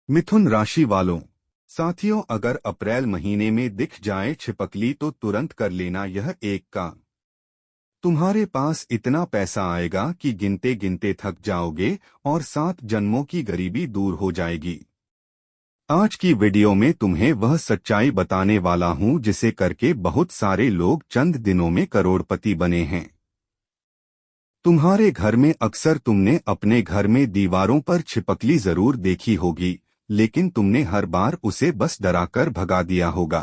मिथुन राशि वालों, साथियों, अगर अप्रैल महीने में दिख जाए छिपकली तो तुरंत कर लेना यह एक काम। तुम्हारे पास इतना पैसा आएगा कि गिनते गिनते थक जाओगे और 7 जन्मों की गरीबी दूर हो जाएगी। आज की वीडियो में तुम्हें वह सच्चाई बताने वाला हूं जिसे करके बहुत सारे लोग चंद दिनों में करोड़पति बने हैं। तुम्हारे घर में अक्सर तुमने अपने घर में दीवारों पर छिपकली जरूर देखी होगी, लेकिन तुमने हर बार उसे बस डराकर भगा दिया होगा।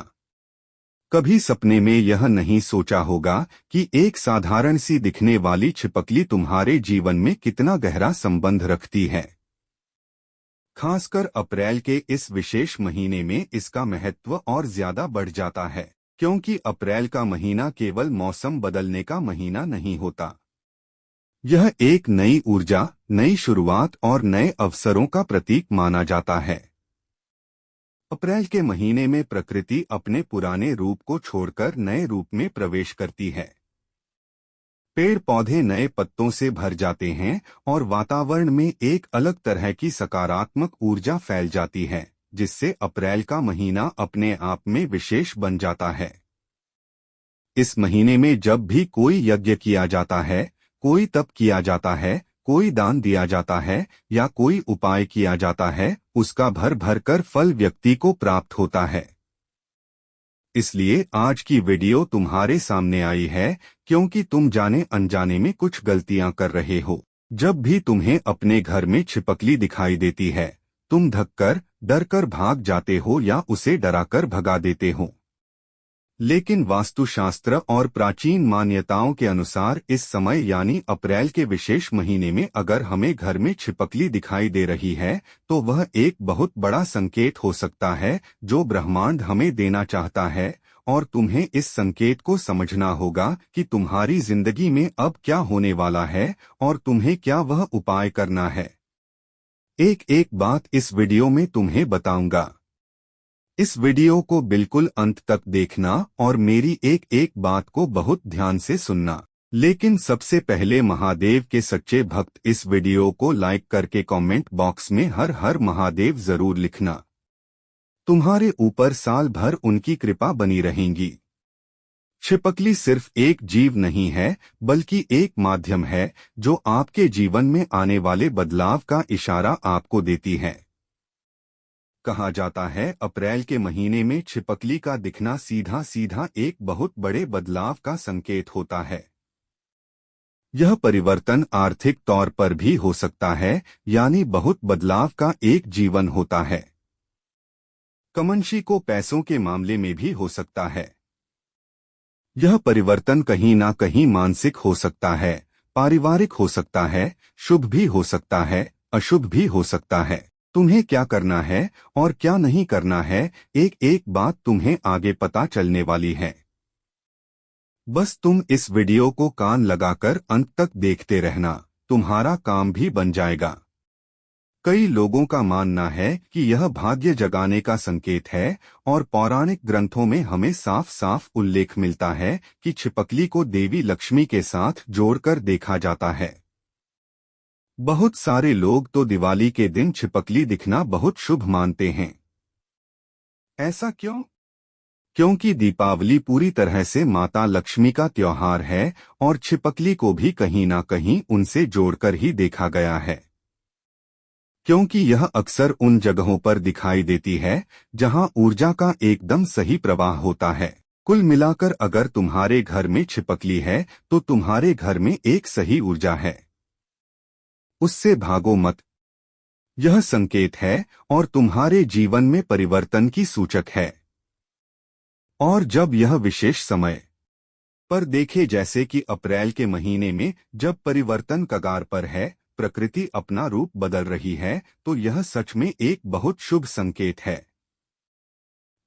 कभी सपने में यह नहीं सोचा होगा कि एक साधारण सी दिखने वाली छिपकली तुम्हारे जीवन में कितना गहरा संबंध रखती है। खासकर अप्रैल के इस विशेष महीने में इसका महत्व और ज्यादा बढ़ जाता है, क्योंकि अप्रैल का महीना केवल मौसम बदलने का महीना नहीं होता। यह एक नई ऊर्जा, नई शुरुआत और नए अवसरों का प्रतीक माना जाता है। अप्रैल के महीने में प्रकृति अपने पुराने रूप को छोड़कर नए रूप में प्रवेश करती है। पेड़ पौधे नए पत्तों से भर जाते हैं और वातावरण में एक अलग तरह की सकारात्मक ऊर्जा फैल जाती है, जिससे अप्रैल का महीना अपने आप में विशेष बन जाता है। इस महीने में जब भी कोई यज्ञ किया जाता है, कोई तप किया जाता है, कोई दान दिया जाता है या कोई उपाय किया जाता है, उसका भर भर कर फल व्यक्ति को प्राप्त होता है। इसलिए आज की वीडियो तुम्हारे सामने आई है क्योंकि तुम जाने अनजाने में कुछ गलतियां कर रहे हो। जब भी तुम्हें अपने घर में छिपकली दिखाई देती है, तुम धक्कर डरकर भाग जाते हो या उसे डराकर भगा देते हो। लेकिन वास्तुशास्त्र और प्राचीन मान्यताओं के अनुसार इस समय यानी अप्रैल के विशेष महीने में अगर हमें घर में छिपकली दिखाई दे रही है, तो वह एक बहुत बड़ा संकेत हो सकता है जो ब्रह्मांड हमें देना चाहता है, और तुम्हें इस संकेत को समझना होगा कि तुम्हारी जिंदगी में अब क्या होने वाला है और तुम्हें क्या वह उपाय करना है। एक एक बात इस वीडियो में तुम्हें बताऊंगा। इस वीडियो को बिल्कुल अंत तक देखना और मेरी एक एक बात को बहुत ध्यान से सुनना। लेकिन सबसे पहले महादेव के सच्चे भक्त इस वीडियो को लाइक करके कमेंट बॉक्स में हर हर महादेव जरूर लिखना। तुम्हारे ऊपर साल भर उनकी कृपा बनी रहेगी। छिपकली सिर्फ एक जीव नहीं है, बल्कि एक माध्यम है जो आपके जीवन में आने वाले बदलाव का इशारा आपको देती है। कहा जाता है अप्रैल के महीने में छिपकली का दिखना सीधा सीधा एक बहुत बड़े बदलाव का संकेत होता है। यह परिवर्तन आर्थिक तौर पर भी हो सकता है, यानी बहुत बदलाव का एक जीवन होता है। कमंशी को पैसों के मामले में भी हो सकता है। यह परिवर्तन कहीं ना कहीं मानसिक हो सकता है, पारिवारिक हो सकता है, शुभ भी हो सकता है, अशुभ भी हो सकता है। तुम्हें क्या करना है और क्या नहीं करना है, एक एक बात तुम्हें आगे पता चलने वाली है। बस तुम इस वीडियो को कान लगाकर अंत तक देखते रहना, तुम्हारा काम भी बन जाएगा। कई लोगों का मानना है कि यह भाग्य जगाने का संकेत है और पौराणिक ग्रंथों में हमें साफ साफ उल्लेख मिलता है कि छिपकली को देवी लक्ष्मी के साथ जोड़कर देखा जाता है। बहुत सारे लोग तो दिवाली के दिन छिपकली दिखना बहुत शुभ मानते हैं। ऐसा क्यों? क्योंकि दीपावली पूरी तरह से माता लक्ष्मी का त्योहार है और छिपकली को भी कहीं ना कहीं उनसे जोड़कर ही देखा गया है। क्योंकि यह अक्सर उन जगहों पर दिखाई देती है जहां ऊर्जा का एकदम सही प्रवाह होता है। कुल मिलाकर अगर तुम्हारे घर में छिपकली है तो तुम्हारे घर में एक सही ऊर्जा है। उससे भागो मत। यह संकेत है और तुम्हारे जीवन में परिवर्तन की सूचक है। और जब यह विशेष समय पर देखे, जैसे कि अप्रैल के महीने में जब परिवर्तन कगार पर है, प्रकृति अपना रूप बदल रही है, तो यह सच में एक बहुत शुभ संकेत है।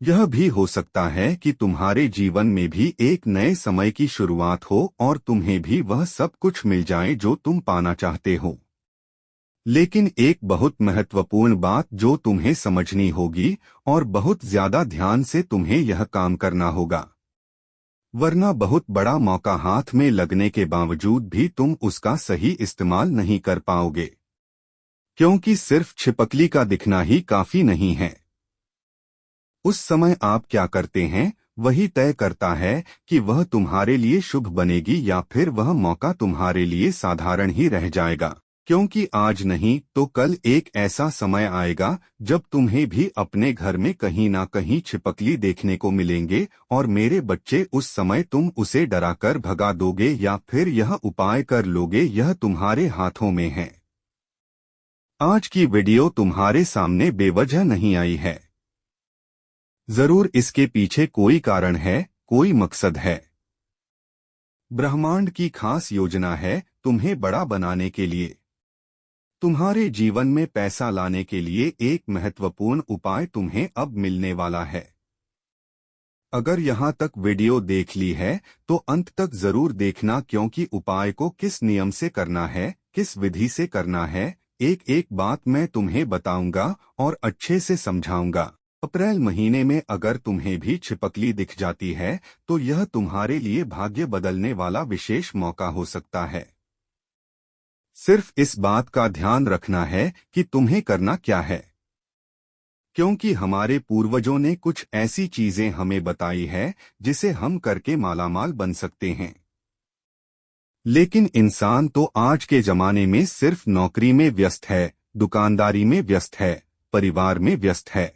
यह भी हो सकता है कि तुम्हारे जीवन में भी एक नए समय की शुरुआत हो और तुम्हें भी वह सब कुछ मिल जाए जो तुम पाना चाहते हो। लेकिन एक बहुत महत्वपूर्ण बात जो तुम्हें समझनी होगी और बहुत ज्यादा ध्यान से तुम्हें यह काम करना होगा, वरना बहुत बड़ा मौका हाथ में लगने के बावजूद भी तुम उसका सही इस्तेमाल नहीं कर पाओगे। क्योंकि सिर्फ छिपकली का दिखना ही काफी नहीं है। उस समय आप क्या करते हैं वही तय करता है कि वह तुम्हारे लिए शुभ बनेगी या फिर वह मौका तुम्हारे लिए साधारण ही रह जाएगा। क्योंकि आज नहीं तो कल एक ऐसा समय आएगा जब तुम्हें भी अपने घर में कहीं ना कहीं छिपकली देखने को मिलेंगे, और मेरे बच्चे उस समय तुम उसे डराकर भगा दोगे या फिर यह उपाय कर लोगे, यह तुम्हारे हाथों में है। आज की वीडियो तुम्हारे सामने बेवजह नहीं आई है। जरूर इसके पीछे कोई कारण है, कोई मकसद है। ब्रह्मांड की खास योजना है तुम्हें बड़ा बनाने के लिए। तुम्हारे जीवन में पैसा लाने के लिए एक महत्वपूर्ण उपाय तुम्हें अब मिलने वाला है। अगर यहाँ तक वीडियो देख ली है तो अंत तक जरूर देखना, क्योंकि उपाय को किस नियम से करना है, किस विधि से करना है, एक एक बात मैं तुम्हें बताऊंगा और अच्छे से समझाऊंगा। अप्रैल महीने में अगर तुम्हें भी छिपकली दिख जाती है तो यह तुम्हारे लिए भाग्य बदलने वाला विशेष मौका हो सकता है। सिर्फ इस बात का ध्यान रखना है कि तुम्हें करना क्या है, क्योंकि हमारे पूर्वजों ने कुछ ऐसी चीजें हमें बताई है जिसे हम करके मालामाल बन सकते हैं। लेकिन इंसान तो आज के जमाने में सिर्फ नौकरी में व्यस्त है, दुकानदारी में व्यस्त है, परिवार में व्यस्त है।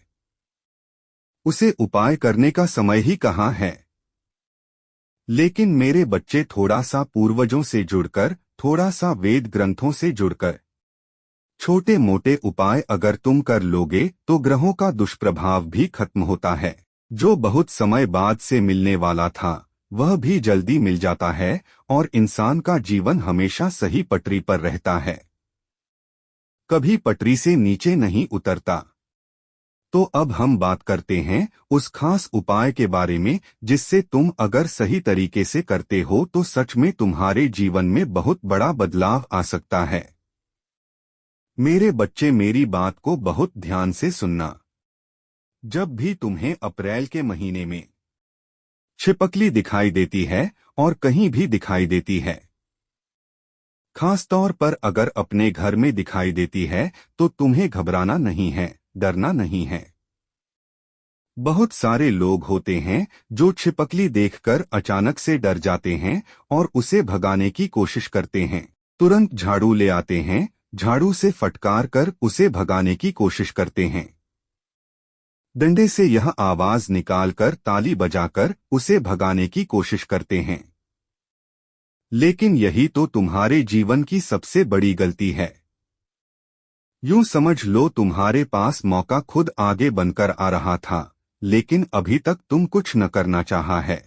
उसे उपाय करने का समय ही कहाँ है। लेकिन मेरे बच्चे, थोड़ा सा पूर्वजों से जुड़कर, थोड़ा सा वेद ग्रंथों से जुड़कर छोटे मोटे उपाय अगर तुम कर लोगे तो ग्रहों का दुष्प्रभाव भी खत्म होता है। जो बहुत समय बाद से मिलने वाला था वह भी जल्दी मिल जाता है और इंसान का जीवन हमेशा सही पटरी पर रहता है, कभी पटरी से नीचे नहीं उतरता। तो अब हम बात करते हैं उस खास उपाय के बारे में जिससे तुम अगर सही तरीके से करते हो तो सच में तुम्हारे जीवन में बहुत बड़ा बदलाव आ सकता है। मेरे बच्चे, मेरी बात को बहुत ध्यान से सुनना। जब भी तुम्हें अप्रैल के महीने में छिपकली दिखाई देती है और कहीं भी दिखाई देती है, खासतौर पर अगर अपने घर में दिखाई देती है, तो तुम्हें घबराना नहीं है, डरना नहीं है। बहुत सारे लोग होते हैं जो छिपकली देखकर अचानक से डर जाते हैं और उसे भगाने की कोशिश करते हैं। तुरंत झाड़ू ले आते हैं, झाड़ू से फटकार कर उसे भगाने की कोशिश करते हैं। डंडे से यह आवाज निकालकर, ताली बजाकर उसे भगाने की कोशिश करते हैं। लेकिन यही तो तुम्हारे जीवन की सबसे बड़ी गलती है। यूं समझ लो तुम्हारे पास मौका खुद आगे बनकर आ रहा था, लेकिन अभी तक तुम कुछ न करना चाहा है।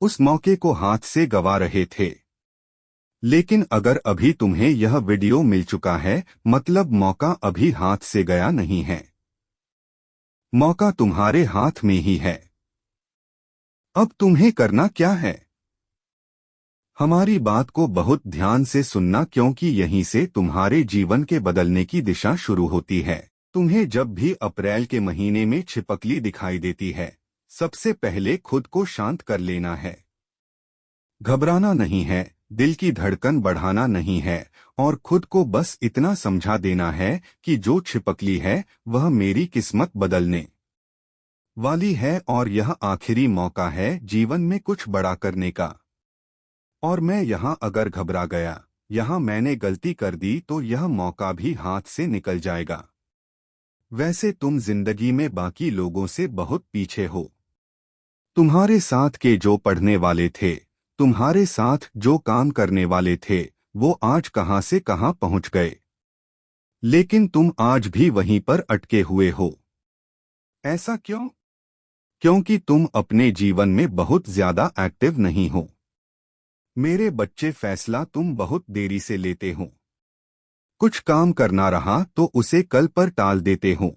उस मौके को हाथ से गवा रहे थे। लेकिन अगर अभी तुम्हें यह वीडियो मिल चुका है, मतलब मौका अभी हाथ से गया नहीं है, मौका तुम्हारे हाथ में ही है। अब तुम्हें करना क्या है? हमारी बात को बहुत ध्यान से सुनना, क्योंकि यहीं से तुम्हारे जीवन के बदलने की दिशा शुरू होती है। तुम्हें जब भी अप्रैल के महीने में छिपकली दिखाई देती है, सबसे पहले खुद को शांत कर लेना है। घबराना नहीं है, दिल की धड़कन बढ़ाना नहीं है, और खुद को बस इतना समझा देना है कि जो छिपकली है वह मेरी किस्मत बदलने वाली है और यह आखिरी मौका है जीवन में कुछ बड़ा करने का। और मैं यहाँ अगर घबरा गया, यहाँ मैंने गलती कर दी, तो यह मौका भी हाथ से निकल जाएगा। वैसे तुम जिंदगी में बाकी लोगों से बहुत पीछे हो। तुम्हारे साथ के जो पढ़ने वाले थे, तुम्हारे साथ जो काम करने वाले थे, वो आज कहाँ से कहाँ पहुँच गए। लेकिन तुम आज भी वहीं पर अटके हुए हो। ऐसा क्यों? क्योंकि तुम अपने जीवन में बहुत ज्यादा एक्टिव नहीं हो। मेरे बच्चे, फैसला तुम बहुत देरी से लेते हो। कुछ काम करना रहा तो उसे कल पर टाल देते हो।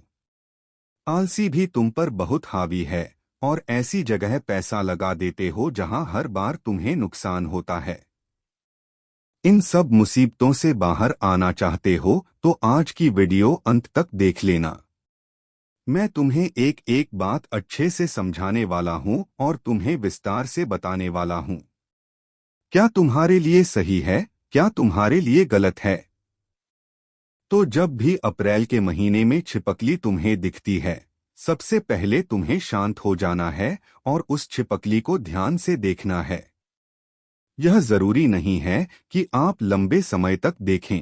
आलसी भी तुम पर बहुत हावी है और ऐसी जगह पैसा लगा देते हो जहां हर बार तुम्हें नुकसान होता है। इन सब मुसीबतों से बाहर आना चाहते हो तो आज की वीडियो अंत तक देख लेना। मैं तुम्हें एक एक बात अच्छे से समझाने वाला हूं और तुम्हें विस्तार से बताने वाला हूं। क्या तुम्हारे लिए सही है, क्या तुम्हारे लिए गलत है। तो जब भी अप्रैल के महीने में छिपकली तुम्हें दिखती है, सबसे पहले तुम्हें शांत हो जाना है और उस छिपकली को ध्यान से देखना है। यह जरूरी नहीं है कि आप लंबे समय तक देखें।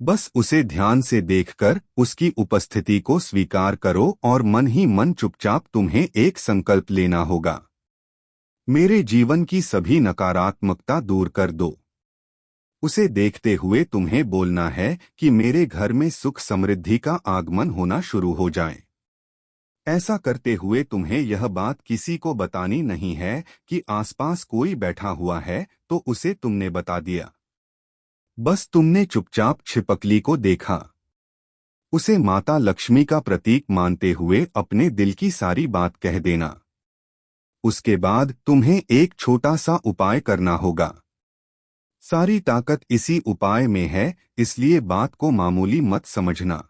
बस उसे ध्यान से देखकर उसकी उपस्थिति को स्वीकार करो और मन ही मन चुपचाप तुम्हें एक संकल्प लेना होगा। मेरे जीवन की सभी नकारात्मकता दूर कर दो। उसे देखते हुए तुम्हें बोलना है कि मेरे घर में सुख समृद्धि का आगमन होना शुरू हो जाए। ऐसा करते हुए तुम्हें यह बात किसी को बतानी नहीं है कि आसपास कोई बैठा हुआ है तो उसे तुमने बता दिया। बस तुमने चुपचाप छिपकली को देखा। उसे माता लक्ष्मी का प्रतीक मानते हुए अपने दिल की सारी बात कह देना। उसके बाद तुम्हें एक छोटा सा उपाय करना होगा। सारी ताकत इसी उपाय में है, इसलिए बात को मामूली मत समझना।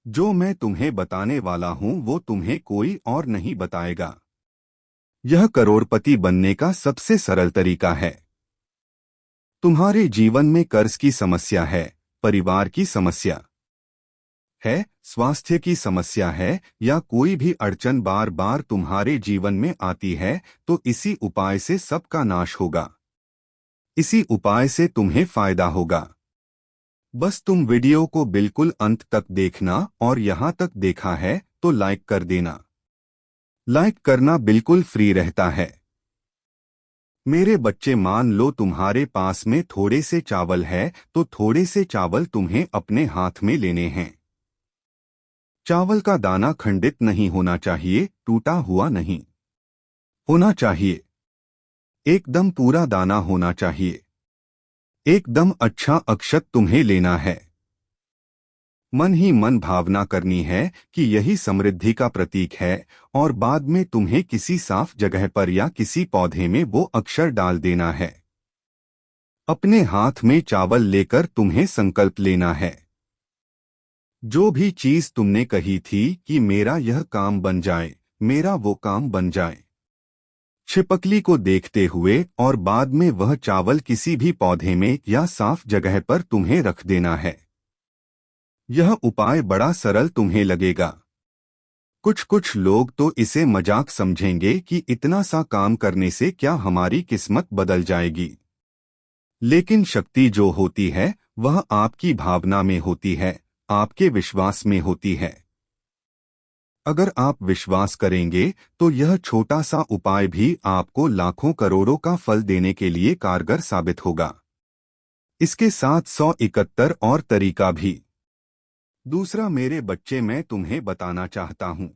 जो मैं तुम्हें बताने वाला हूं वो तुम्हें कोई और नहीं बताएगा। यह करोड़पति बनने का सबसे सरल तरीका है। तुम्हारे जीवन में कर्ज की समस्या है, परिवार की समस्या है, स्वास्थ्य की समस्या है या कोई भी अड़चन बार बार तुम्हारे जीवन में आती है, तो इसी उपाय से सबका नाश होगा। इसी उपाय से तुम्हें फायदा होगा। बस तुम वीडियो को बिल्कुल अंत तक देखना और यहाँ तक देखा है तो लाइक कर देना। लाइक करना बिल्कुल फ्री रहता है। मेरे बच्चे, मान लो तुम्हारे पास में थोड़े से चावल है तो थोड़े से चावल तुम्हें अपने हाथ में लेने हैं। चावल का दाना खंडित नहीं होना चाहिए, टूटा हुआ नहीं होना चाहिए। एकदम पूरा दाना होना चाहिए। एकदम अच्छा अक्षत तुम्हें लेना है। मन ही मन भावना करनी है कि यही समृद्धि का प्रतीक है और बाद में तुम्हें किसी साफ जगह पर या किसी पौधे में वो अक्षर डाल देना है। अपने हाथ में चावल लेकर तुम्हें संकल्प लेना है। जो भी चीज तुमने कही थी कि मेरा यह काम बन जाए, मेरा वो काम बन जाए, छिपकली को देखते हुए और बाद में वह चावल किसी भी पौधे में या साफ जगह पर तुम्हें रख देना है। यह उपाय बड़ा सरल तुम्हें लगेगा। कुछ लोग तो इसे मजाक समझेंगे कि इतना सा काम करने से क्या हमारी किस्मत बदल जाएगी। लेकिन शक्ति जो होती है वह आपकी भावना में होती है, आपके विश्वास में होती है। अगर आप विश्वास करेंगे तो यह छोटा सा उपाय भी आपको लाखों करोड़ों का फल देने के लिए कारगर साबित होगा। इसके साथ 171 और तरीका भी। दूसरा, मेरे बच्चे, मैं तुम्हें बताना चाहता हूं,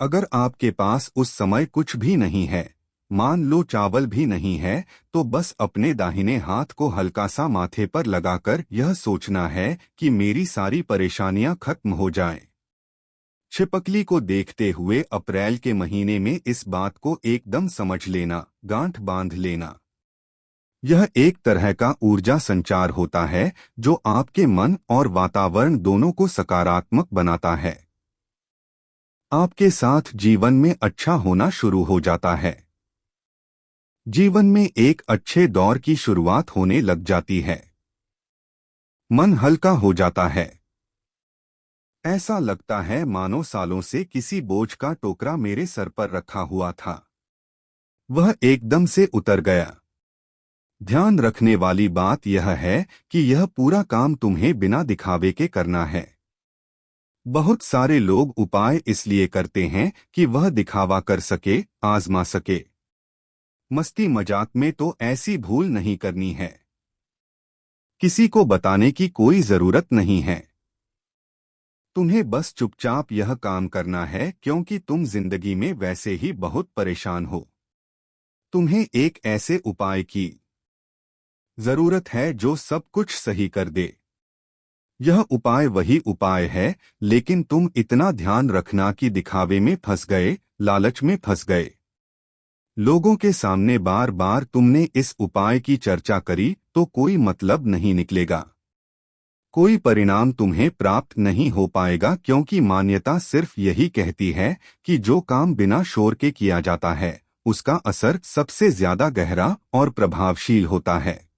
अगर आपके पास उस समय कुछ भी नहीं है, मान लो चावल भी नहीं है, तो बस अपने दाहिने हाथ को हल्का सा माथे पर लगाकर यह सोचना है कि मेरी सारी परेशानियां खत्म हो जाएं। छिपकली को देखते हुए अप्रैल के महीने में इस बात को एकदम समझ लेना, गांठ बांध लेना। यह एक तरह का ऊर्जा संचार होता है जो आपके मन और वातावरण दोनों को सकारात्मक बनाता है। आपके साथ जीवन में अच्छा होना शुरू हो जाता है। जीवन में एक अच्छे दौर की शुरुआत होने लग जाती है। मन हल्का हो जाता है। ऐसा लगता है मानो सालों से किसी बोझ का टोकरा मेरे सर पर रखा हुआ था, वह एकदम से उतर गया। ध्यान रखने वाली बात यह है कि यह पूरा काम तुम्हें बिना दिखावे के करना है। बहुत सारे लोग उपाय इसलिए करते हैं कि वह दिखावा कर सके, आजमा सके। मस्ती मजाक में तो ऐसी भूल नहीं करनी है। किसी को बताने की कोई जरूरत नहीं है। तुम्हें बस चुपचाप यह काम करना है, क्योंकि तुम जिंदगी में वैसे ही बहुत परेशान हो। तुम्हें एक ऐसे उपाय की जरूरत है जो सब कुछ सही कर दे। यह उपाय वही उपाय है, लेकिन तुम इतना ध्यान रखना कि दिखावे में फंस गए, लालच में फंस गए। लोगों के सामने बार बार तुमने इस उपाय की चर्चा करी तो कोई मतलब नहीं निकलेगा। कोई परिणाम तुम्हें प्राप्त नहीं हो पाएगा, क्योंकि मान्यता सिर्फ यही कहती है कि जो काम बिना शोर के किया जाता है उसका असर सबसे ज्यादा गहरा और प्रभावशील होता है।